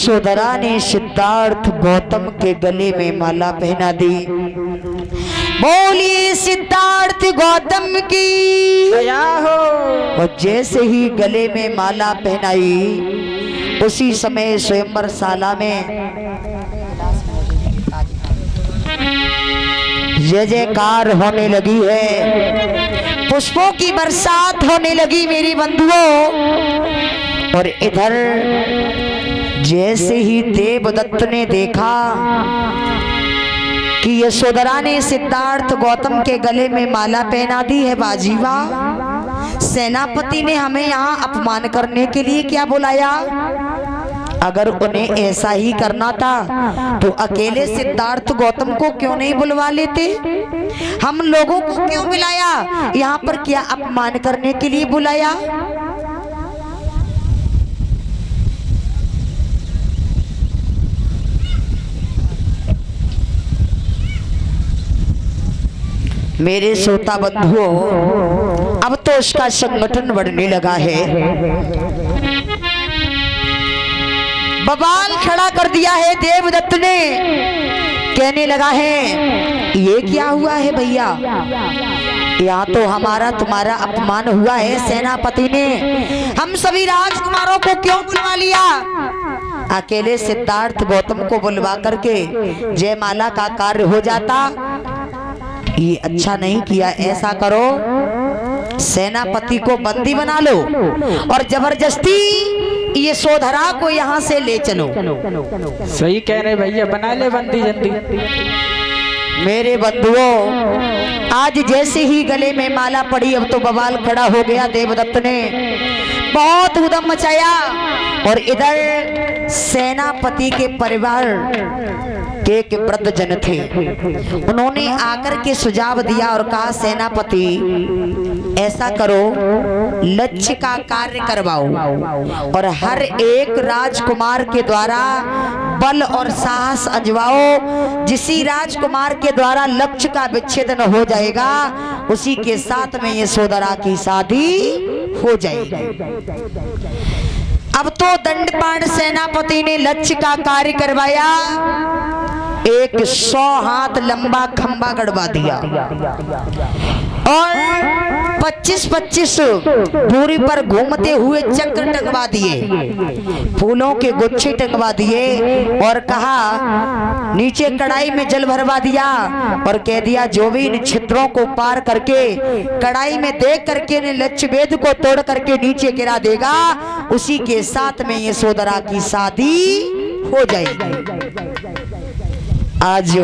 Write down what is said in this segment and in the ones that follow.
यशोधरा ने सिद्धार्थ गौतम के गले में माला पहना दी। बोलिए सिद्धार्थ गौतम की दया हो। और जैसे ही गले में माला पहनाई उसी समय स्वयंवर शाला में जय जयकार होने लगी है, पुष्पों की बरसात होने लगी मेरी बंधुओं। और इधर जैसे ही देवदत्त ने देखा कि यशोधरा ने सिद्धार्थ गौतम के गले में माला पहना दी है, बाजीवा सेनापति ने हमें यहाँ अपमान करने के लिए क्या बुलाया? अगर उन्हें ऐसा ही करना था तो अकेले सिद्धार्थ गौतम को क्यों नहीं बुलवा लेते? हम लोगों को क्यों बुलाया? यहाँ पर क्या अपमान करने के लिए बुलाया? मेरे श्रोता बंधुओं, अब तो उसका संगठन बढ़ने लगा है। बवाल खड़ा कर दिया है देवदत्त ने। कहने लगा है ये क्या हुआ है भैया? यहाँ तो हमारा तुम्हारा अपमान हुआ है। सेनापति ने हम सभी राजकुमारों को क्यों बुलवा लिया? अकेले सिद्धार्थ गौतम को बुलवा करके जयमाला का कार्य हो जाता। ये अच्छा नहीं किया। ऐसा करो, सेनापति को बंदी बना लो और जबरदस्ती ये यशोधरा को यहाँ से ले चलो। सही कह रहे भैया, बना ले बंदी जल्दी। मेरे बंधुओं, आज जैसे ही गले में माला पड़ी अब तो बवाल खड़ा हो गया। देवदत्त ने बहुत उद्यम मचाया और इधर सेनापति के परिवार के एक वृद्ध जन थे, उन्होंने आकर के सुझाव दिया और कहा सेनापति ऐसा करो, लक्ष्य का कार्य करवाओ और हर एक राजकुमार के द्वारा बल और साहस अंजवाओ। जिसी राजकुमार के द्वारा लक्ष्य का विच्छेदन हो जाएगा उसी के साथ में यशोधरा की शादी हो जाएगी। अब तो दंडपाण सेनापति ने लक्ष्य का कार्य करवाया। एक 100 हाथ लंबा खंबा गड़वा दिया और 25-25 दूरी पर घूमते हुए चक्र टंगवा दिए, फूलों के गुच्छे टंगवा दिए और कहा नीचे कढ़ाई में जल भरवा दिया और कह दिया जो भी इन छिद्रों को पार करके कढ़ाई में देख करके ने लक्ष्य वेद को तोड़ करके नीचे गिरा देगा उसी के साथ में यशोधरा की शादी हो जाएगी। आज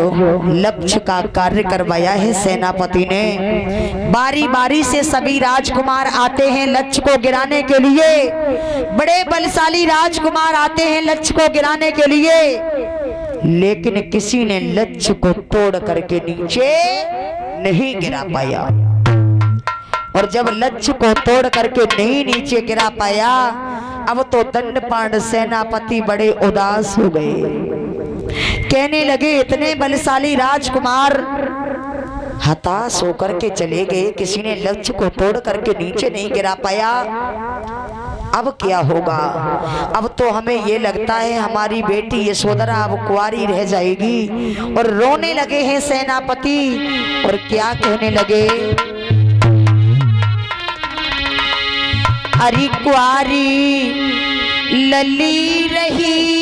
लक्ष्य का कार्य करवाया है सेनापति ने। बारी बारी से सभी राजकुमार आते हैं लक्ष्य को गिराने के लिए। बड़े बलशाली राजकुमार आते हैं लक्ष्य को गिराने के लिए, लेकिन किसी ने लक्ष्य को तोड़ करके नीचे नहीं गिरा पाया। और जब लक्ष्य को तोड़ करके नहीं नीचे गिरा पाया, अब तो दंडपाण सेनापति बड़े उदास हो गए। कहने लगे इतने बलशाली राजकुमार हताश होकर के चले गए, किसी ने लक्ष्य को तोड़ करके नीचे नहीं गिरा पाया। अब क्या होगा? अब तो हमें ये लगता है हमारी बेटी यशोधरा अब कुंवारी रह जाएगी। और रोने लगे हैं सेनापति और क्या कहने लगे, अरे कुंवारी लली रही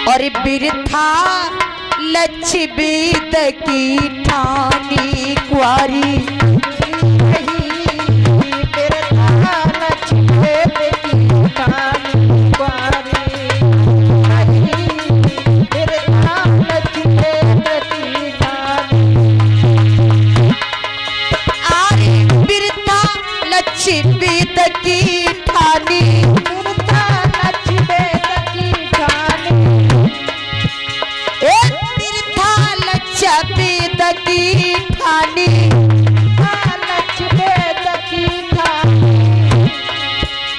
और बिरथा लक्ष्य वेद की ठानी। कुंवारी बिरथा लक्ष्य वेद की ठानी, कुंवारी बिरथा लक्ष्य वेद की ठानी। अरे बिरथा लक्ष्य वेद की ठानी,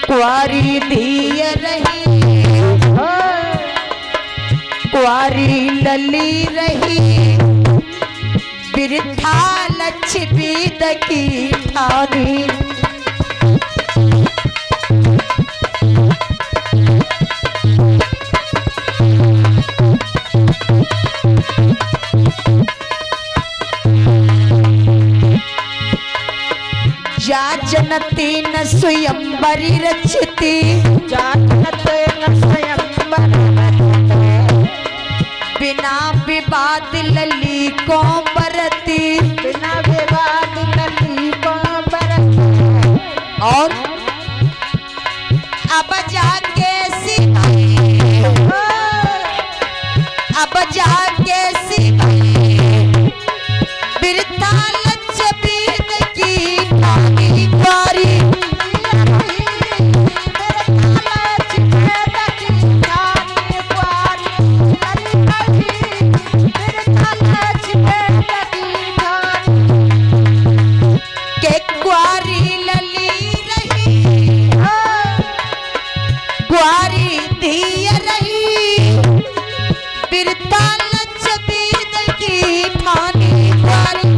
कुंवारी धिय रही, कुंवारी लली रही, बिरथा लक्ष्य वेद की ठानी। जानती न स्वयंवरी रचती, जानते न स्वयंवर बिना विवाद लली को बरती, बिना विवाद लली को बरती। और अब जाके सिपाही, अब जाके सिपाही बिरता लच्छबीद की ठानी बारी, के कुआरी लली रही, कुआरी धिय रही, बिरता लच्छबीद की ठानी बारी।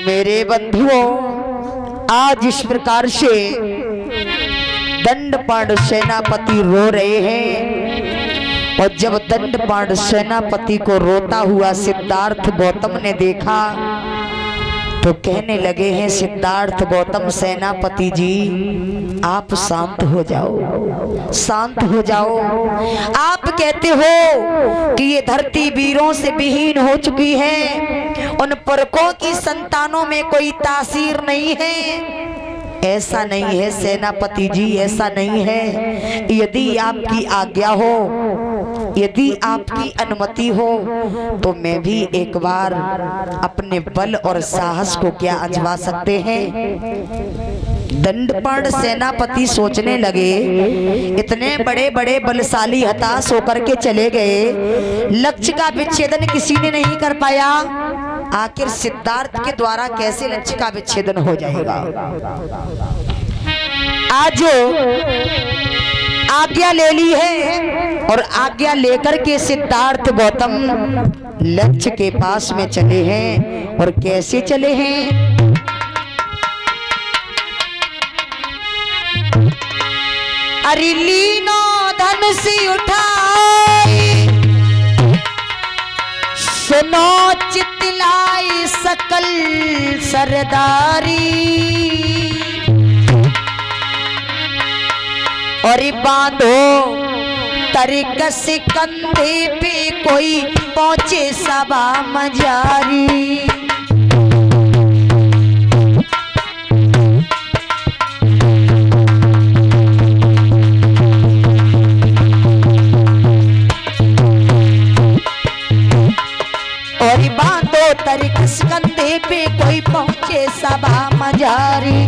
मेरे बंधुओं, आज इस प्रकार से दंडपाण सेनापति रो रहे हैं, और जब दंडपाण सेनापति को रोता हुआ सिद्धार्थ गौतम ने देखा तो कहने लगे हैं, सिद्धार्थ गौतम सेनापति जी आप शांत हो जाओ, शांत हो जाओ। आप कहते हो कि ये धरती वीरों से विहीन हो चुकी है, उन पुरखों की संतानों में कोई तासीर नहीं है। ऐसा नहीं है सेनापति जी, ऐसा नहीं है। यदि आपकी आज्ञा हो, यदि आपकी अनुमति हो तो मैं भी एक बार अपने बल और साहस को क्या आजमा सकते हैं। दंडपाण सेनापति सोचने लगे, इतने बड़े बड़े बलशाली हताश होकर के चले गए, लक्ष्य का विच्छेदन किसी ने नहीं कर पाया, आखिर सिद्धार्थ के द्वारा कैसे लक्ष्य का विच्छेदन हो जाएगा। आज आज्ञा ले ली है, और आज्ञा लेकर के सिद्धार्थ गौतम लक्ष्य के पास में चले हैं। और कैसे चले हैं? अरे लीनो धनुष उठाई, सुनो चितलाई सकल सरदारी, और बांधो तरकस कंधे पे कोई पहुंचे सभा मजारी। और बांधो तरकस कंधे पे कोई पहुंचे सभा मजारी।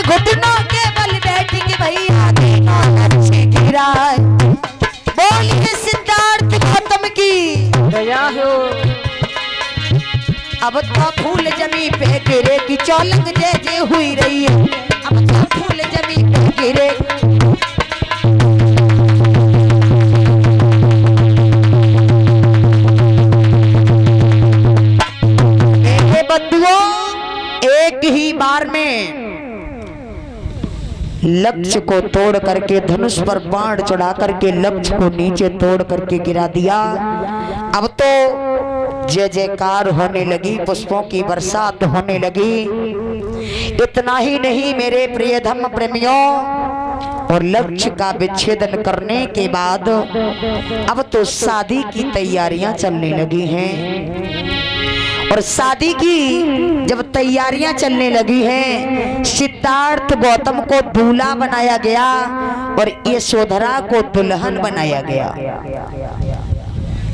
घुटनों के बल बैठ के भैया अच्छे गिराए। बोलिए सिद्धार्थ गौतम की दया हो। अब तो फूल जमी पे गिरे की चौलंग जय जय हुई रही है। अब तो फूल जमी पे गिरे। मेरे बंधुओं, एक ही बार में लक्ष्य को तोड़ करके धनुष पर बाण चढ़ा करके लक्ष्य को नीचे तोड़ करके गिरा दिया। अब तो जय जयकार होने लगी, पुष्पों की बरसात होने लगी। इतना ही नहीं मेरे प्रियतम प्रेमियों, और लक्ष्य का विच्छेदन करने के बाद अब तो शादी की तैयारियां चलने लगी हैं। और शादी की जब तैयारियां चलने लगी हैं, सिद्धार्थ गौतम को दूल्हा बनाया गया और यशोधरा को दुल्हन बनाया गया।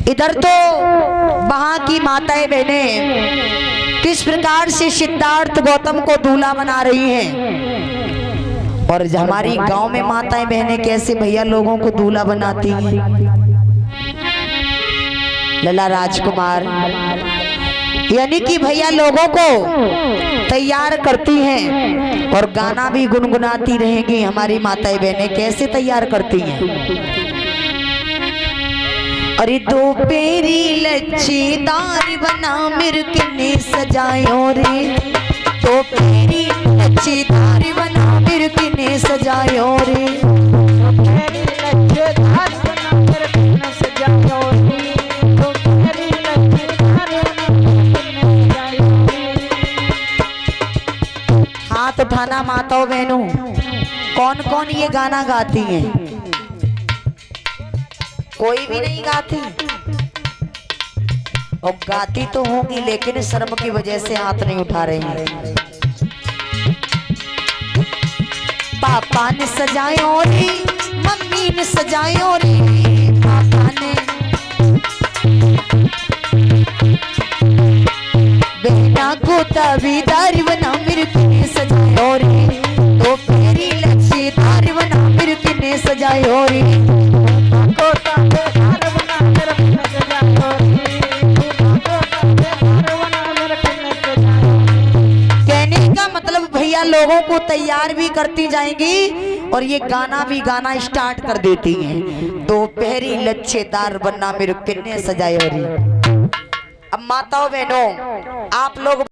इधर तो वहां की माताएं बहनें किस प्रकार से सिद्धार्थ गौतम को दूल्हा बना रही हैं, और हमारी गांव में माताएं बहनें कैसे भैया लोगों को दूल्हा बनाती हैं। लला राजकुमार यानी कि भैया लोगों को तैयार करती हैं और गाना भी गुनगुनाती रहेंगी। हमारी माताएं बहनें कैसे तैयार करती हैं? अरे दो पेरी लच्छेदार बना मिर किन्ने सजायो रे, दो पेरी लच्छेदार बना मिर किन्ने सजायो रे, हाथ उठाना माताओं बहनों। कौन कौन ये गाना गाती हैं? कोई भी नहीं गाती, और गाती तो होंगी लेकिन शर्म की वजह से हाथ नहीं उठा रही हैं। पापा ने सजायो रे, मम्मी ने सजायो रे, पापा ने बेटा को तबीदार बना मिर किन्ने सजायो रे, तो पेरी लच्छेदार बना मिर किन्ने सजायो रे, को तबीदार बना मिर किन्ने सजायो रे, कहने का मतलब भैया लोगों को तैयार भी करती जाएंगी और ये गाना भी गाना स्टार्ट कर देती हैं। तो पेरी लच्छेदार बनना मिर किन्ने सजायो रे। अब माताओं बहनों आप लोग